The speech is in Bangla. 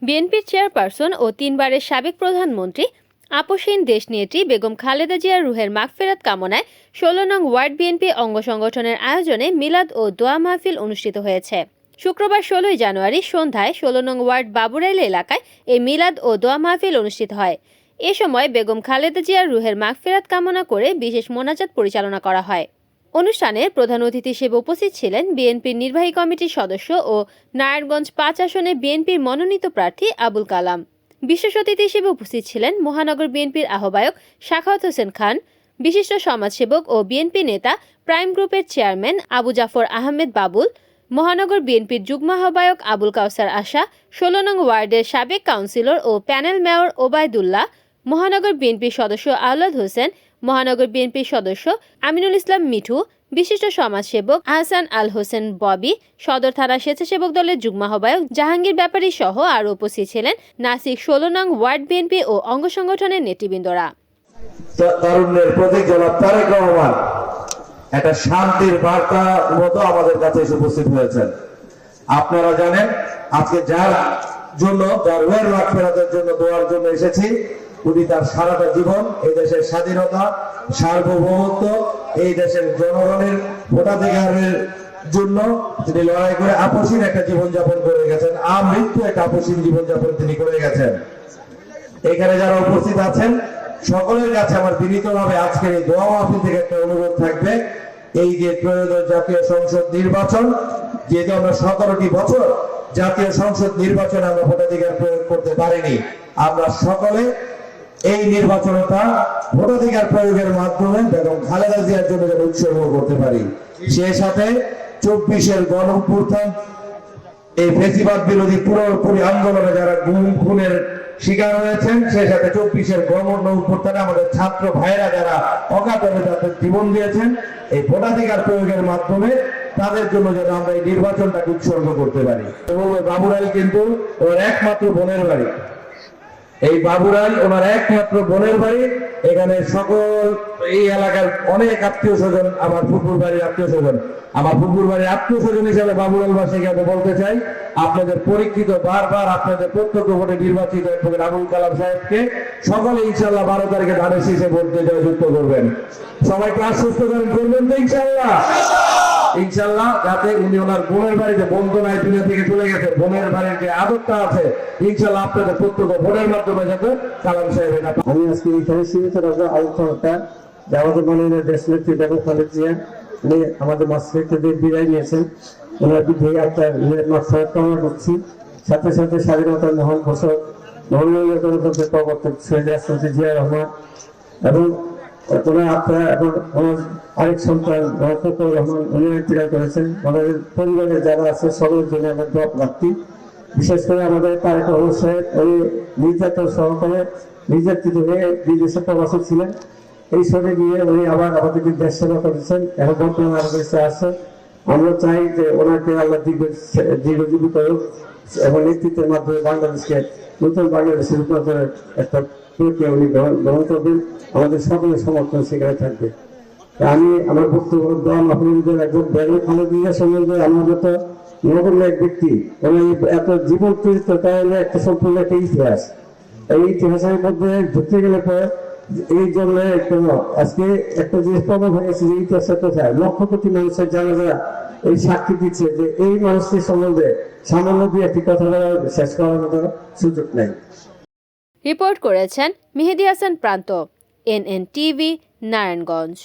বিএনপির চেয়ারপারসন ও 3 বারের সাবেক প্রধানমন্ত্রী আপসহীন দেশনেত্রী বেগম খালেদা জিয়ার রুহের মাগফিরাত কামনায় ১৬ নং ওয়ার্ড বিএনপি অঙ্গ সংগঠনের আয়োজনে মিলাদ ও দোয়া মাহফিল অনুষ্ঠিত হয়েছে। শুক্রবার ১৬ জানুয়ারি সন্ধ্যায় ১৬ নং ওয়ার্ড বাবুরাইল এলাকায় এই মিলাদ ও দোয়া মাহফিল অনুষ্ঠিত হয়। এ সময় বেগম খালেদা জিয়ার রুহের মাগফিরাত কামনা করে বিশেষ মোনাজাত পরিচালনা করা হয়। অনুষ্ঠানে প্রধান অতিথি হিসেবে উপস্থিত ছিলেন বিএনপির নির্বাহী কমিটির সদস্য ও নারায়ণগঞ্জ ৫ আসনে বিএনপির মনোনীত প্রার্থী আবুল কালাম। বিশেষ অতিথি হিসেবে উপস্থিত ছিলেন মহানগর বিএনপির আহ্বায়ক সাখাওয়াত হোসেন খান, বিশিষ্ট সমাজসেবক ও বিএনপি নেতা প্রাইম গ্রুপের চেয়ারম্যান আবু জাফর আহমেদ বাবুল, মহানগর বিএনপির যুগ্ম আহ্বায়ক আবুল কাউসার আশা, ১৬ নং ওয়ার্ডের সাবেক কাউন্সিলর ও প্যানেল মেয়র ওবায়দুল্লাহ, মহানগর বিএনপির সদস্য আওলাদ হোসেন, মহানগর বিএনপির সদস্য আমিনুল ইসলাম মিঠু, বিশিষ্ট সমাজসেবক আহসান আল হোসেন ববি, সদর থানা স্বেচ্ছাসেবক দলের যুগ্ম আহ্বায়ক জাহাঙ্গীর ব্যাপারী সহ আরও উপস্থিত ছিলেন নাসিক ১৬ নং ওয়ার্ড বিএনপি ও অঙ্গ সংগঠনের নেতৃবৃন্দরা। তারুণ্যের প্রতীক জনাব তারেক রহমান একটা শান্তির বার্তা মতো আমাদের কাছে এসে উপস্থিত হয়েছেন। আপনারা জানেন আজকে যার জন্য যার রুহের মাগফিরাতের জন্য দোয়ার জন্য এসেছি, উনি তার সারাটা জীবন এই দেশের স্বাধীনতা, সার্বভৌমত্ব, এই দেশের জনগণের ভোটাধিকারের জন্য তিনি লড়াই করে আপসহীন একটা জীবনযাপন করে গেছেন। আমৃত্যু একটা আপসহীন জীবনযাপন তিনি করে গেছেন। এখানে যারা উপস্থিত আছেন সকলের কাছে আমার বিনীতভাবে আজকের এই দোয়া মাহফিল থেকে একটা অনুরোধ থাকবে, এই যে ত্রয়োদশ জাতীয় সংসদ নির্বাচন, যেহেতু আমরা 17টি বছর জাতীয় সংসদ নির্বাচনে আমরা ভোটাধিকার প্রয়োগ করতে পারিনি, আমরা সকলে এই নির্বাচনটা ভোটাধিকার প্রয়োগের মাধ্যমে বেগম খালেদা জিয়ার জন্য যেন উৎসর্গ করতে পারি। সেই সাথে ২৪-এর গণঅভ্যুত্থান, এই ফ্যাসিবাদ বিরোধী পুরোপুরি আন্দোলনে যারা গুম খুনের শিকার হয়েছেন, সেই সাথে ২৪-এর গণঅভ্যুত্থানে আমাদের ছাত্র ভাইয়েরা যারা অকাতরে তাদের জীবন দিয়েছেন, এই ভোটাধিকার প্রয়োগের মাধ্যমে তাদের জন্য যেন আমরা এই নির্বাচনটাকে উৎসর্গ করতে পারি। বাবুরাইল কিন্তু ওর একমাত্র বোনের বাড়ি, এই বাবুরাইল ওনার একমাত্র বোনের বাড়ি। এখানে সকল এই এলাকার অনেক আত্মীয় স্বজন, আমার ফুপুর বাড়ির আত্মীয় স্বজন, আমার ফুপুর বাড়ির আত্মীয় স্বজন হিসাবে বাবুরাইলবাসীকে আমি বলতে চাই, আপনাদের পরীক্ষিত বারবার আপনাদের প্রত্যক্ষ ভোটে নির্বাচিত আবুল কালাম সাহেবকে সকলে ইনশাল্লাহ ১২ তারিখে ধানের শীষে ভোট দিয়ে জয়যুক্ত করবেন। সবাইকে আশ্বস্ত করবেন তো ইনশাল্লাহ, ইনশাল্লাহ, যাতে উনি ওনার বোনের বাড়িতে বন্ধনায় দুনিয়া থেকে চলে গেছে, বোনের বাড়ির যে আদরটা আছে ইনশাল্লাহ আপনাদের প্রত্যক্ষ ভোটের মাধ্যমে যাতে কালাম সাহেব এটা। আমি আজকে এইখানে সীমিত রাখবো আলোচনাটা যে আমাদের মাননীয় দেশনেত্রী বেগম খালেদা জিয়া উনি আমাদের মাছ থেকে বিদায় নিয়েছেন, ওনার বিধে আপনার মাগফিরাত কামনা করছি। সাথে সাথে স্বাধীনতার মহান ঘোষক ধর্মীয় গণতন্ত্রের প্রবর্তক শহীদ রাষ্ট্রপতি জিয়া রহমান এবং ওনার আপনার এবং ওনার আরেক সন্তান ফখরুর রহমান উনি বিদায় করেছেন। আমাদের পরিবারের যারা আছে সকলের জন্য আমরা দোয়া প্রার্থী। বিশেষ করে আমাদের তারেক রহমান সাহেব উনি নির্যাতন সহকারে নির্যাতিত হয়ে বিদেশে প্রবাসী ছিলেন, এই সরে গিয়ে উনি আবার আমাদেরকে দেশ সেবা করেছেন, এখন বর্তমানে আমাদের দেশে আছে। আমরা চাই যে ওনাকে আল্লাহ দীর্ঘজীবী করুক এবং নেতৃত্বের মাধ্যমে বাংলাদেশকে নতুন বাংলাদেশের রূপান্তরের একটা প্রক্রিয়া উনি গ্রহণ করবেন। আমাদের সকলের সমর্থন সেখানে থাকবে। আমি আমার বক্তব্য দোয়া মাহফিলদের একজন বেগম খালেদা জিয়া সম্বন্ধে আমার মতো নগণ্য এক ব্যক্তি এবং এত জীবন চরিত্র তাই হলো একটা সম্পূর্ণ একটা ইতিহাস। এই ইতিহাসের মধ্যে ঢুকতে গেলে পরে এই জন্য আজকে একটা জিনিস প্রমাণ হয়ে গেছে যে ইতিহাসটা কোথায়, লক্ষ কোটি মানুষের জানা যারা এই সাক্ষী দিচ্ছে যে এই মানুষটির সম্বন্ধে সামান্য দিয়ে একটি কথা শেষ করার মতো সুযোগ নেই। রিপোর্ট করেছেন মেহেদী হাসান প্রান্ত, NN টিভি, নারায়ণগঞ্জ।